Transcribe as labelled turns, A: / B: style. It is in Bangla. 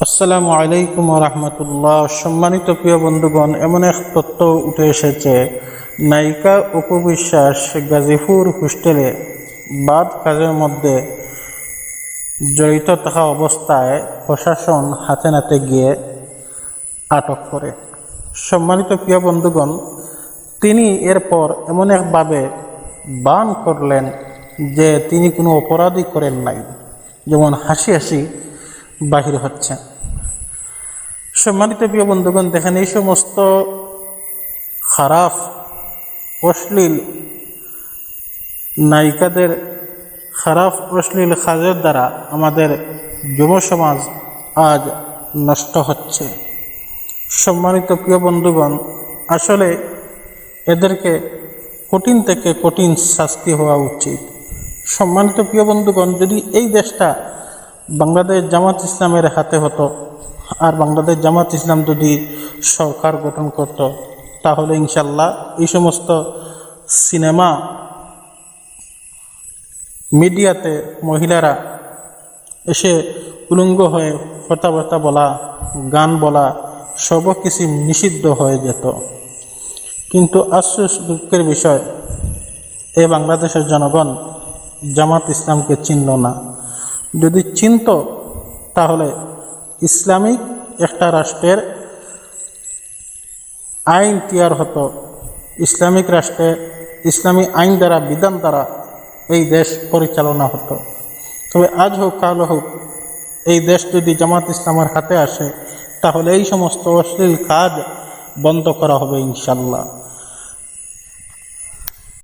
A: আসসালামু আলাইকুম রহমতুল্লাহ। সম্মানিত প্রিয় বন্ধুগণ, এমন এক তথ্য উঠে এসেছে, নায়িকা অপু বিশ্বাস গাজীপুর হোস্টেলে বাদ কাজের মধ্যে জড়িত থাকা অবস্থায় প্রশাসন হাতে নাতে গিয়ে আটক করে। সম্মানিত প্রিয় বন্ধুগণ, তিনি এরপর এমন একভাবে বান করলেন যে তিনি কোনো অপরাধী করেন নাই, যেমন হাসি হাসি বাহির হচ্ছে। সম্মানিত প্রিয় বন্ধুগণ, দেখেন, এই সমস্ত খারাপ অশ্লীল নায়িকাদের খারাপ অশ্লীল কাজের দ্বারা আমাদের যুব সমাজ আজ নষ্ট হচ্ছে। সম্মানিত প্রিয় বন্ধুগণ, আসলে এদেরকে কঠিন থেকে কঠিন শাস্তি হওয়া উচিত। সম্মানিত প্রিয় বন্ধুগণ, যদি এই দেশটা বাংলাদেশ জামাত ইসলামের হাতে হতো আর বাংলাদেশ জামাত ইসলাম যদি সরকার গঠন করত, তাহলে ইনশাল্লাহ এই সমস্ত সিনেমা মিডিয়াতে মহিলারা এসে উলঙ্গ হয়ে কথাবার্তা বলা, গান বলা সব কিছু নিষিদ্ধ হয়ে যেত। কিন্তু আফসোস, দুঃখের বিষয়, এই বাংলাদেশের জনগণ জামাত ইসলামকে চিনল না। যদি চিনত তাহলে ইসলামিক একটা রাষ্ট্রের আইন তৈরি হতো, ইসলামিক রাষ্ট্রে ইসলামী আইন দ্বারা, বিধান দ্বারা এই দেশ পরিচালনা হতো। তবে আজ হোক কাল হোক, এই দেশ যদি জামাত ইসলামের হাতে আসে, তাহলে এই সমস্ত অশ্লীল কাজ বন্ধ করা হবে ইনশাল্লাহ।